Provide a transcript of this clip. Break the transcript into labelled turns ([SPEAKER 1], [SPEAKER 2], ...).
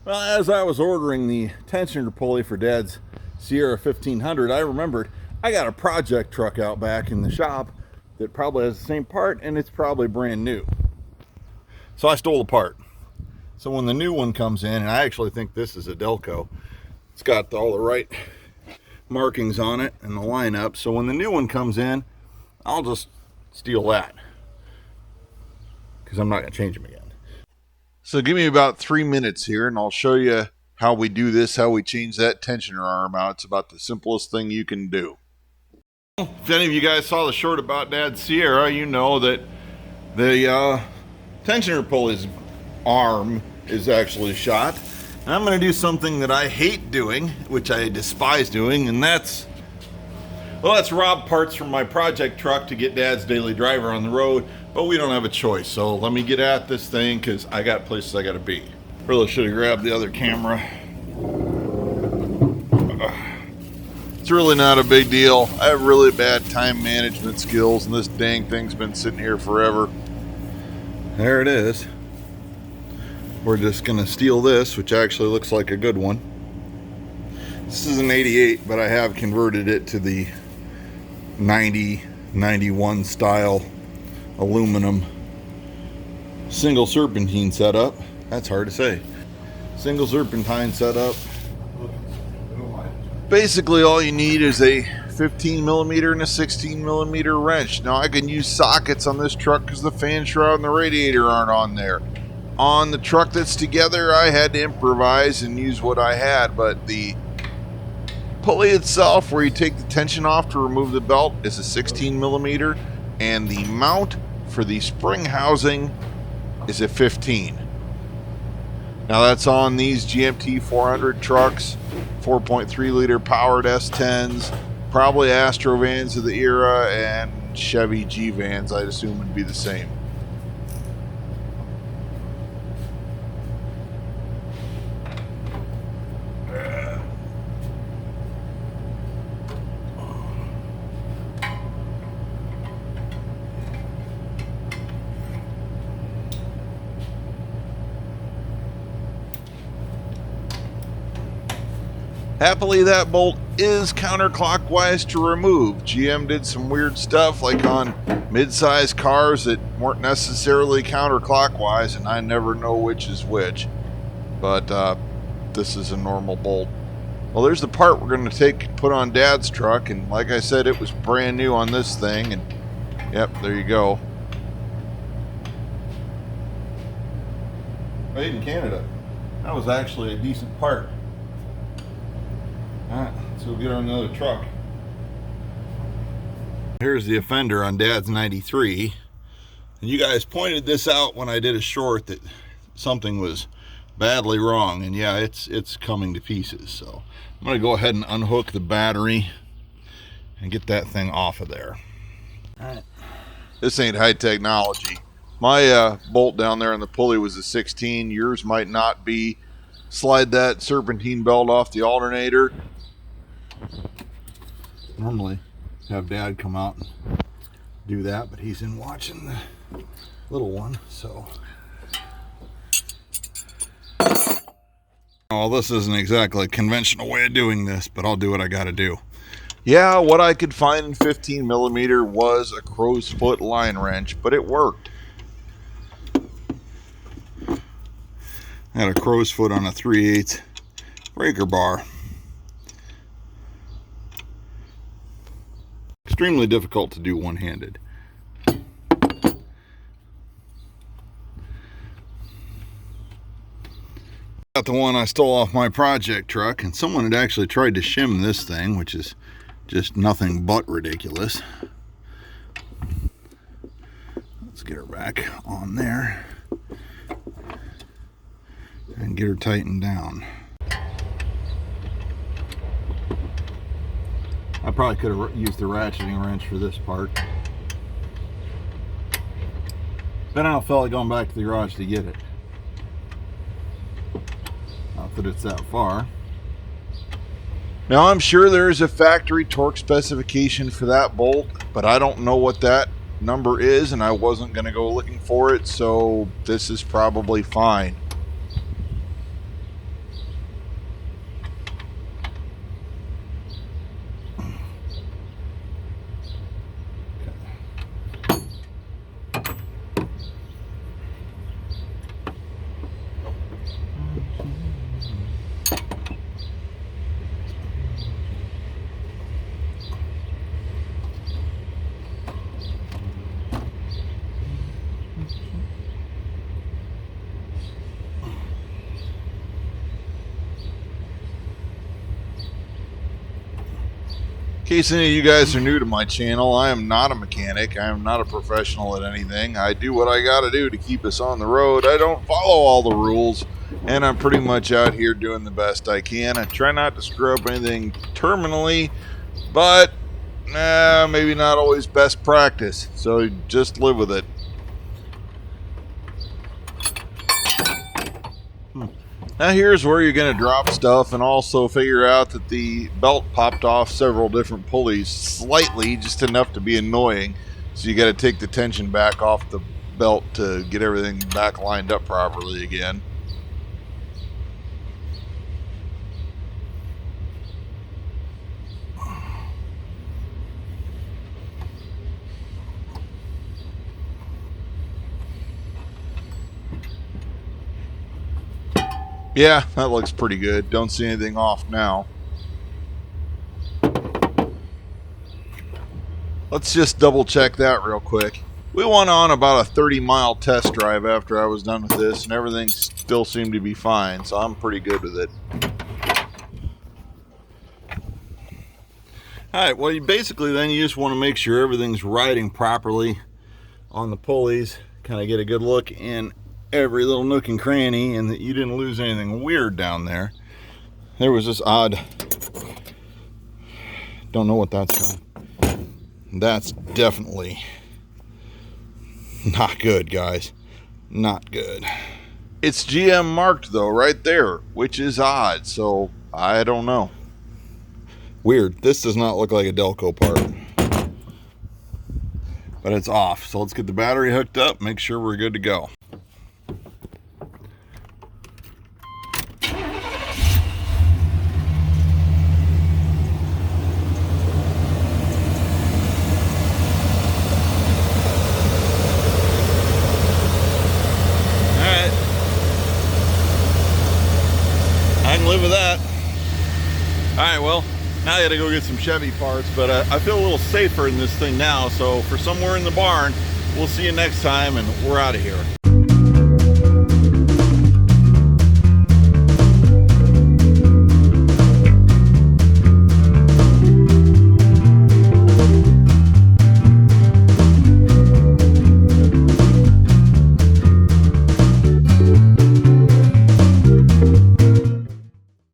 [SPEAKER 1] Well, as I was ordering the tensioner pulley for Dad's Sierra 1500, I remembered I got a project truck out back in the shop that probably has the same part, and it's probably brand new. So I stole the part. So when the new one comes in, and I actually think this is a Delco, it's got all the right markings on it and the lineup. So when the new one comes in, I'll just steal that because I'm not going to change them again.
[SPEAKER 2] So give me about 3 minutes here and I'll show you how we do this, how we change that tensioner arm out. It's about the simplest thing you can do.
[SPEAKER 1] If any of you guys saw the short about Dad's Sierra, you know that the tensioner pulley's arm is actually shot. And I'm going to do something that I hate doing, which I despise doing, and that's rob parts from my project truck to get Dad's daily driver on the road, but we don't have a choice. So let me get at this thing because I got places I got to be. Really should have grabbed the other camera.
[SPEAKER 2] It's really not a big deal. I have really bad time management skills and this dang thing's been sitting here forever.
[SPEAKER 1] There it is. We're just going to steal this, which actually looks like a good one. This is an 88, but I have converted it to the 91 style aluminum single serpentine setup. That's hard to say. Single serpentine setup.
[SPEAKER 2] Basically all you need is a 15 millimeter and a 16 millimeter wrench. Now I can use sockets on this truck because the fan shroud and the radiator aren't on there. On the truck that's together, I had to improvise and use what I had, but the pulley itself, where you take the tension off to remove the belt, is a 16 millimeter, and the mount for the spring housing is a 15. Now that's on these GMT400 trucks, 4.3 liter powered S10s, probably Astro vans of the era, and Chevy G vans, I'd assume would be the same. Happily, that bolt is counterclockwise to remove. GM did some weird stuff like on mid-size cars that weren't necessarily counterclockwise, and I never know which is which. But this is a normal bolt. Well, there's the part we're going to take and put on Dad's truck, and like I said, it was brand new on this thing, and yep, there you go.
[SPEAKER 1] Made in Canada. That was actually a decent part. Alright, so we'll get on another truck. Here's the offender on Dad's 93. And you guys pointed this out when I did a short that something was badly wrong. And yeah, it's coming to pieces. So I'm going to go ahead and unhook the battery and get that thing off of there. Alright.
[SPEAKER 2] This ain't high technology. My bolt down there on the pulley was a 16. Yours might not be. Slide that serpentine belt off the alternator.
[SPEAKER 1] Normally have Dad come out and do that, but he's in watching the little one, so. Oh, this isn't exactly a conventional way of doing this, but I'll do what I gotta do.
[SPEAKER 2] Yeah, what I could find in 15 millimeter was a crow's foot line wrench, but it worked.
[SPEAKER 1] I had a crow's foot on a 3/8 breaker bar. Extremely difficult to do one-handed. Got the one I stole off my project truck, and someone had actually tried to shim this thing, which is just nothing but ridiculous. Let's get her back on there and get her tightened down. I probably could have used the ratcheting wrench for this part. Then I don't feel like going back to the garage to get it. Not that it's that far.
[SPEAKER 2] Now I'm sure there is a factory torque specification for that bolt, but I don't know what that number is, and I wasn't going to go looking for it, so this is probably fine. In case any of you guys are new to my channel, I am not a mechanic. I am not a professional at anything. I do what I gotta do to keep us on the road. I don't follow all the rules, and I'm pretty much out here doing the best I can. I try not to screw up anything terminally, but maybe not always best practice. So just live with it. Now here's where you're going to drop stuff and also figure out that the belt popped off several different pulleys slightly, just enough to be annoying. So you got to take the tension back off the belt to get everything back lined up properly again. Yeah, that looks pretty good. Don't see anything off now. Let's just double check that real quick. We went on about a 30-mile test drive after I was done with this, and everything still seemed to be fine, so I'm pretty good with it.
[SPEAKER 1] Alright, well, you basically then you just want to make sure everything's riding properly on the pulleys. Kind of get a good look in every little nook and cranny, and that you didn't lose anything weird down there. There was this odd, don't know what that's from. That's definitely not good, guys. Not good.
[SPEAKER 2] It's GM marked though right there, which is odd, so I don't know.
[SPEAKER 1] Weird. This does not look like a Delco part, but it's off. So let's get the battery hooked up, make sure we're good to go. I can live with that. Alright, well, now I gotta go get some Chevy parts, but I feel a little safer in this thing now, so for somewhere in the barn, we'll see you next time, and we're out of here.